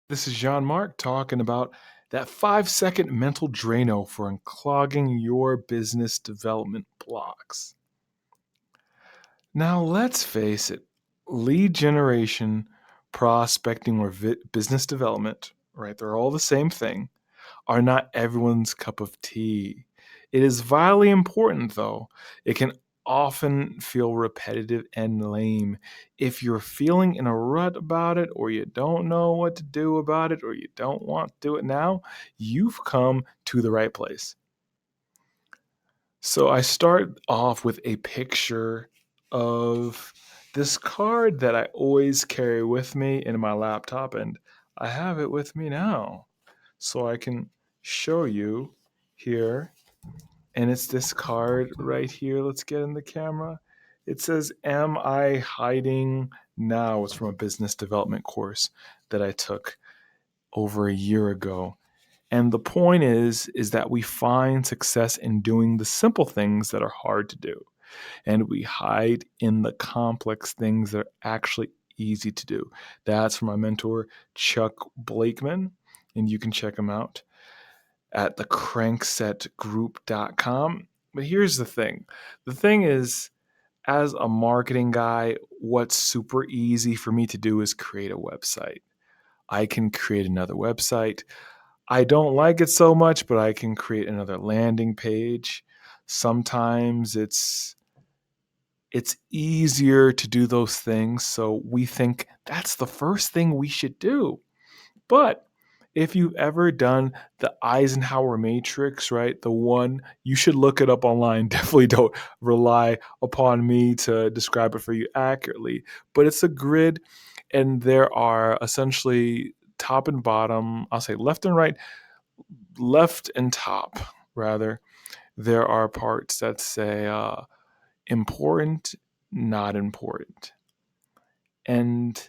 This is Jean-Marc talking about that 5-second mental Drano for unclogging your business development blocks. Now, let's face it, lead generation, prospecting, or business development, right? They're all the same thing, are not everyone's cup of tea. It is vitally important, though. It can often feel repetitive and lame. If you're feeling in a rut about it, or you don't know what to do about it, or you don't want to do it now, you've come to the right place. So I start off with a picture of this card that I always carry with me in my laptop, and I have it with me now. So I can show you here. And it's this card right here. Let's get in the camera. It says, Am I hiding now? It's from a business development course that I took over a year ago. And the point is that we find success in doing the simple things that are hard to do. And we hide in the complex things that are actually easy to do. That's from my mentor, Chuck Blakeman. And you can check him out at thecranksetgroup.com. But here's the thing is, as a marketing guy, what's super easy for me to do is create a website. I can create another website. I don't like it so much, but I can create another landing page. Sometimes it's easier to do those things, so we think that's the first thing we should do. But if you've ever done the Eisenhower matrix, right, the one, you should look it up online. Definitely don't rely upon me to describe it for you accurately. But it's a grid, and there are essentially top and bottom, I'll say left and right, left and top, rather. There are parts that say important, not important. And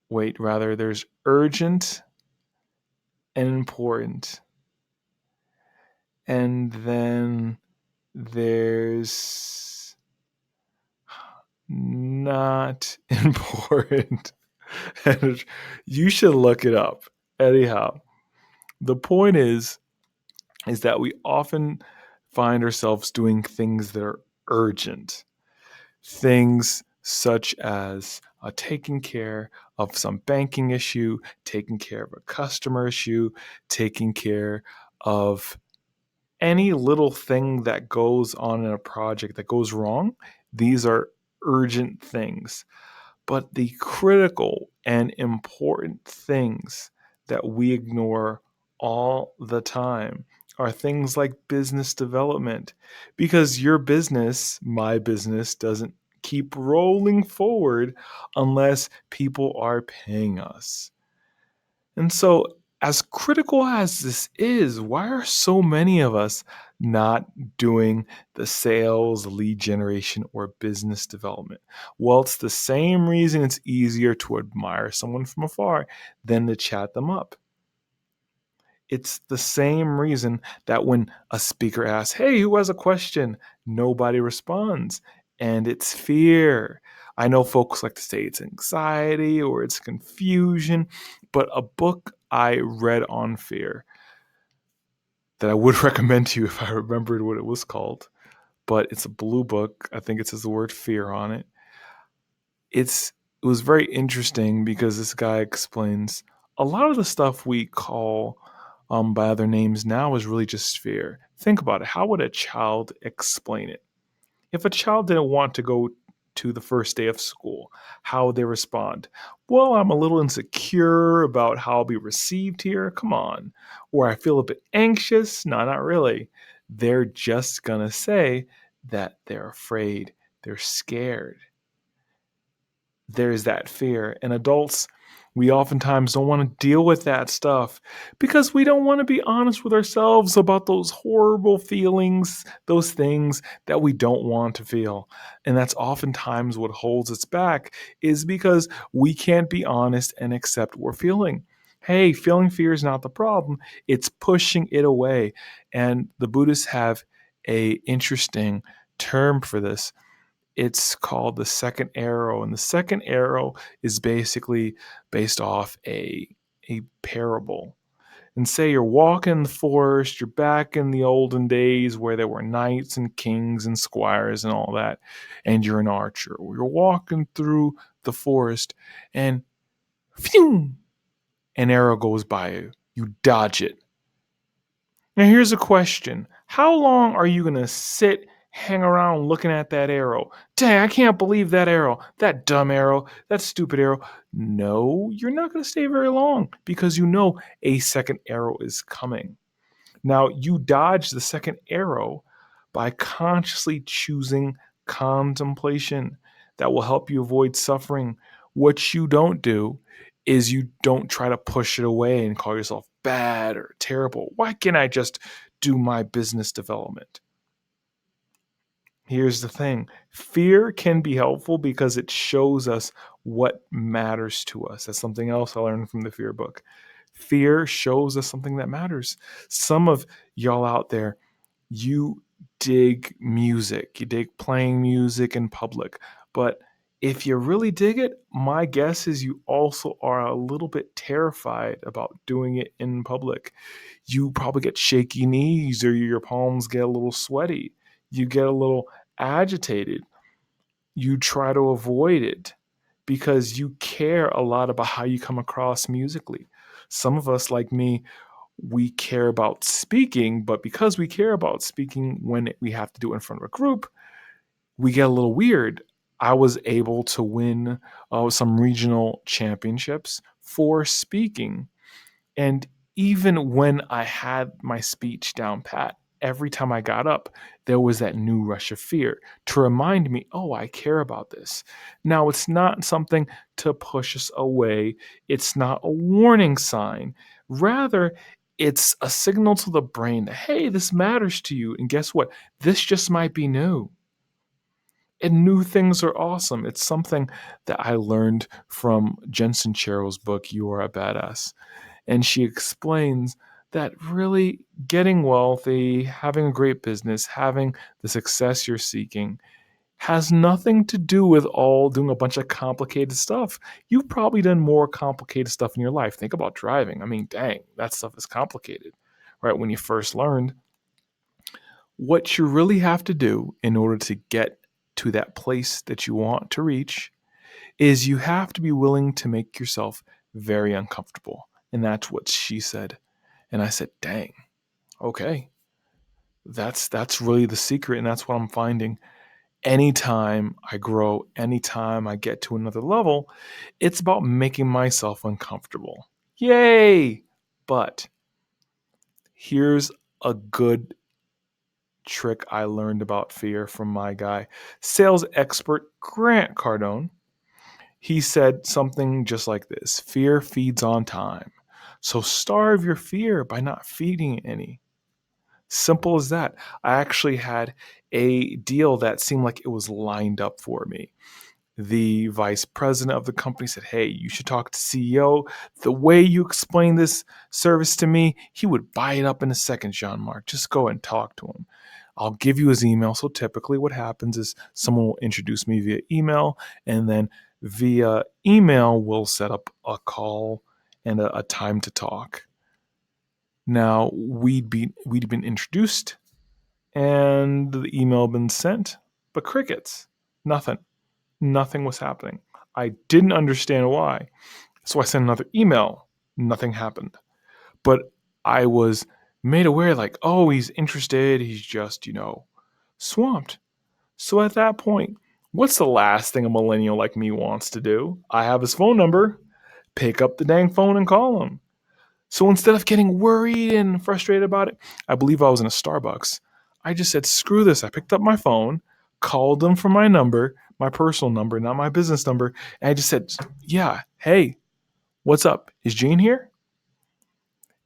wait, rather, there's urgent and important. And then there's not important. And you should look it up. Anyhow, the point is that we often find ourselves doing things that are urgent. Things such as taking care of some banking issue, taking care of a customer issue, taking care of any little thing that goes on in a project that goes wrong. These are urgent things. But the critical and important things that we ignore all the time are things like business development, because your business, my business, doesn't keep rolling forward unless people are paying us. And so, as critical as this is, why are so many of us not doing the sales, lead generation, or business development? Well, it's the same reason it's easier to admire someone from afar than to chat them up. It's the same reason that when a speaker asks, Hey, who has a question? Nobody responds. And it's fear. I know folks like to say it's anxiety or it's confusion, but a book I read on fear that I would recommend to you if I remembered what it was called, but it's a blue book. I think it says the word fear on it. It was very interesting because this guy explains a lot of the stuff we call by other names now is really just fear. Think about it. How would a child explain it? If a child didn't want to go to the first day of school, how would they respond? Well, I'm a little insecure about how I'll be received here. Come on. Or I feel a bit anxious. No, not really. They're just going to say that they're afraid, they're scared. There's that fear. And adults, we oftentimes don't want to deal with that stuff because we don't want to be honest with ourselves about those horrible feelings, those things that we don't want to feel. And that's oftentimes what holds us back, is because we can't be honest and accept what we're feeling. Hey, feeling fear is not the problem. It's pushing it away. And the Buddhists have a interesting term for this. It's called the second arrow, and the second arrow is basically based off a parable and say you're walking in the forest, you're back in the olden days where there were knights and kings and squires and all that, and you're an archer. You're walking through the forest and phew, an arrow goes by you. You dodge it. Now here's a question. How long are you going to sit, hang around looking at that arrow? Dang, I can't believe that arrow. That dumb arrow. That stupid arrow. No, you're not going to stay very long because you know a second arrow is coming. Now, you dodge the second arrow by consciously choosing contemplation that will help you avoid suffering. What you don't do is you don't try to push it away and call yourself bad or terrible. Why can't I just do my business development? Here's the thing. Fear can be helpful because it shows us what matters to us. That's something else I learned from the fear book. Fear shows us something that matters. Some of y'all out there, you dig music, you dig playing music in public. But if you really dig it, my guess is you also are a little bit terrified about doing it in public. You probably get shaky knees or your palms get a little sweaty. You get a little agitated. You try to avoid it because you care a lot about how you come across musically. Some of us, like me, we care about speaking, but because we care about speaking when we have to do it in front of a group, we get a little weird. I was able to win some regional championships for speaking. And even when I had my speech down pat, every time I got up, there was that new rush of fear to remind me, oh, I care about this. Now, it's not something to push us away, it's not a warning sign. Rather, it's a signal to the brain that, hey, this matters to you. And guess what? This just might be new. And new things are awesome. It's something that I learned from Jensen Cheryl's book, You Are a Badass. And she explains that really getting wealthy, having a great business, having the success you're seeking has nothing to do with all doing a bunch of complicated stuff. You've probably done more complicated stuff in your life. Think about driving. I mean, dang, that stuff is complicated, right? When you first learned, what you really have to do in order to get to that place that you want to reach is you have to be willing to make yourself very uncomfortable. And that's what she said. And I said, dang, okay. That's really the secret. And that's what I'm finding. Anytime I grow, anytime I get to another level, it's about making myself uncomfortable. Yay! But here's a good trick I learned about fear from my guy, sales expert Grant Cardone. He said something just like this: fear feeds on time. So starve your fear by not feeding it any. Simple as that. I actually had a deal that seemed like it was lined up for me. The vice president of the company said, hey, you should talk to CEO. The way you explain this service to me, he would buy it up in a second, Jean-Marc. Just go and talk to him. I'll give you his email. So typically what happens is someone will introduce me via email, and then via email we'll set up a call and a time to talk. Now we'd been introduced and the email had been sent, but crickets. Nothing was happening. I didn't understand why. So I sent another email. Nothing happened. But I was made aware, like, oh, he's interested. He's just, swamped. So at that point, what's the last thing a millennial like me wants to do? I have his phone number. Pick up the dang phone and call him. So instead of getting worried and frustrated about it, I believe I was in a Starbucks. I just said, screw this. I picked up my phone, called them from my number, my personal number, not my business number. And I just said, yeah, hey, what's up? Is Gene here?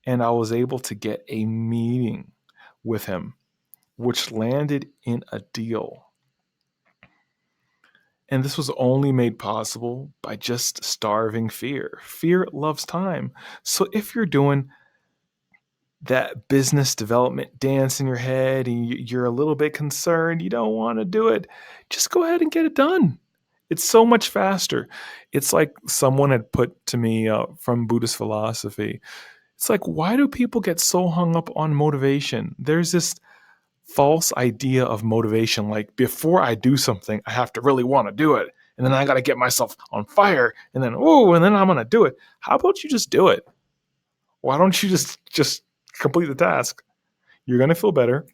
And I was able to get a meeting with him, which landed in a deal. And this was only made possible by just starving fear. Fear loves time. So if you're doing that business development dance in your head and you're a little bit concerned, you don't want to do it, just go ahead and get it done. It's so much faster. It's like someone had put to me from Buddhist philosophy. It's like, why do people get so hung up on motivation? There's this false idea of motivation. Like, before I do something, I have to really want to do it. And then I got to get myself on fire. And then, and then I'm going to do it. How about you just do it? Why don't you just complete the task? You're going to feel better.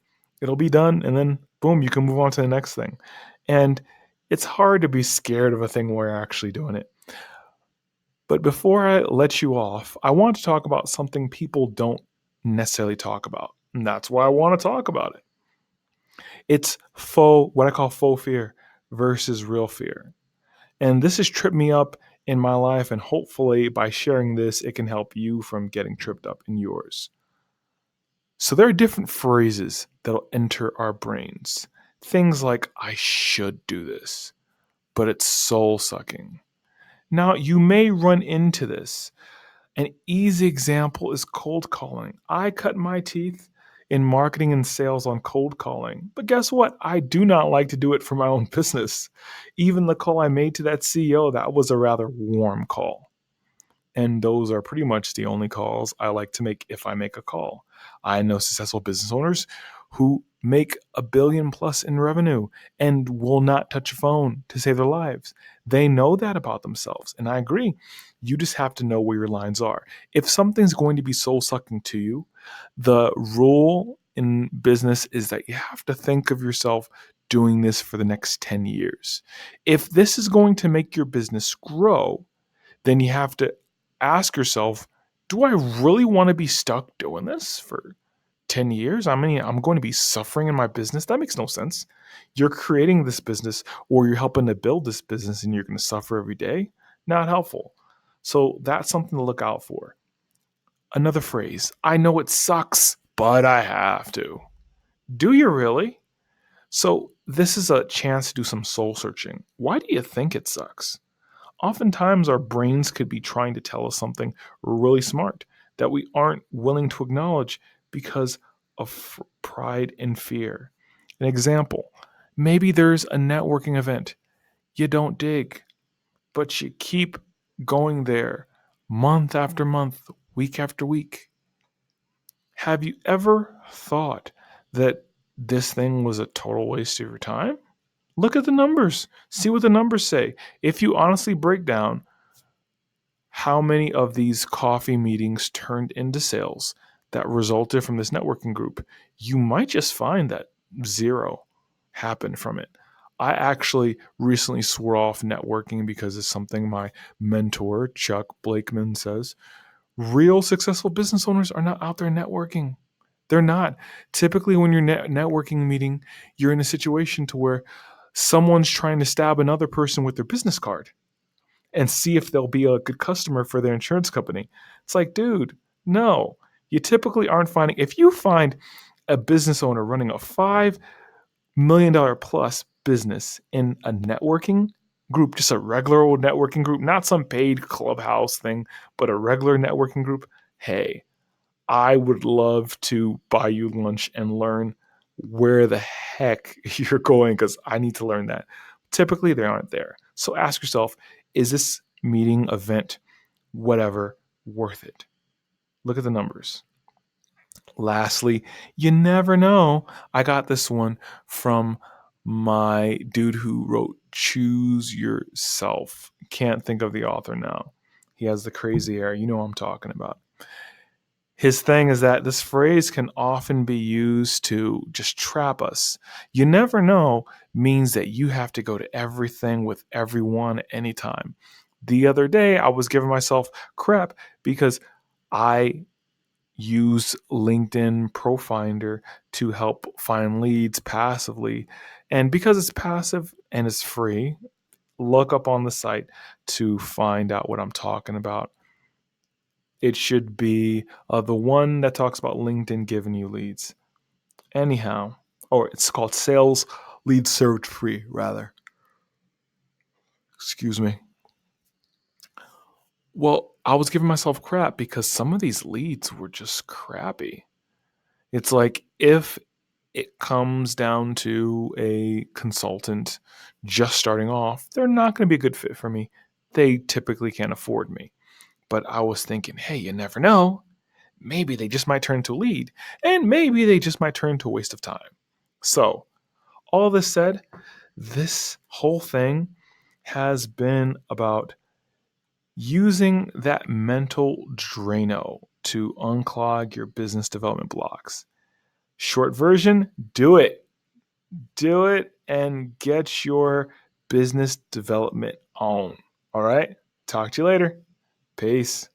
It'll be done. And then, boom, you can move on to the next thing. And it's hard to be scared of a thing where you're actually doing it. But before I let you off, I want to talk about something people don't necessarily talk about. And that's why I want to talk about it. It's what I call faux fear versus real fear. And this has tripped me up in my life. And hopefully, by sharing this, it can help you from getting tripped up in yours. So there are different phrases that'll enter our brains. Things like, I should do this, but it's soul sucking. Now, you may run into this. An easy example is cold calling. I cut my teeth in marketing and sales on cold calling. But guess what? I do not like to do it for my own business. Even the call I made to that CEO, that was a rather warm call. And those are pretty much the only calls I like to make if I make a call. I know successful business owners who make $1 billion plus in revenue and will not touch a phone to save their lives. They know that about themselves. And I agree. You just have to know where your lines are. If something's going to be soul sucking to you, the rule in business is that you have to think of yourself doing this for the next 10 years. If this is going to make your business grow, then you have to ask yourself, do I really want to be stuck doing this for 10 years? I mean, I'm going to be suffering in my business. That makes no sense. You're creating this business or you're helping to build this business and you're going to suffer every day. Not helpful. So that's something to look out for. Another phrase, I know it sucks, but I have to. Do you really? So this is a chance to do some soul searching. Why do you think it sucks? Oftentimes, our brains could be trying to tell us something really smart that we aren't willing to acknowledge because of pride and fear. An example, maybe there's a networking event you don't dig, but you keep going there month after month, week after week. Have you ever thought that this thing was a total waste of your time? Look at the numbers. See what the numbers say. If you honestly break down how many of these coffee meetings turned into sales that resulted from this networking group, you might just find that zero happened from it. I actually recently swore off networking because it's something my mentor, Chuck Blakeman, says. Real successful business owners are not out there networking. They're not. Typically, when you're networking meeting, you're in a situation to where someone's trying to stab another person with their business card and see if they'll be a good customer for their insurance company. It's like, dude, no. You typically aren't finding, if you find a business owner running a $5 million plus business in a networking group, just a regular old networking group, not some paid clubhouse thing, but a regular networking group, hey, I would love to buy you lunch and learn where the heck you're going because I need to learn that. Typically, they aren't there. So ask yourself, is this meeting, event, whatever, worth it? Look at the numbers. Lastly, you never know. I got this one from my dude who wrote Choose Yourself. Can't think of the author now. He has the crazy hair. You know what I'm talking about. His thing is that this phrase can often be used to just trap us. You never know means that you have to go to everything with everyone anytime. The other day, I was giving myself crap because I use LinkedIn Profinder to help find leads passively. And because it's passive and it's free, look up on the site to find out what I'm talking about. It should be the one that talks about LinkedIn giving you leads. Anyhow, or it's called Sales Leads Served Free, rather. Excuse me. Well, I was giving myself crap because some of these leads were just crappy. It's like if it comes down to a consultant just starting off, they're not going to be a good fit for me. They typically can't afford me. But I was thinking, hey, you never know. Maybe they just might turn into a lead, and maybe they just might turn into a waste of time. So, all this said, this whole thing has been about using that mental Drano to unclog your business development blocks. Short version, do it. Do it and get your business development on. All right? Talk to you later. Peace.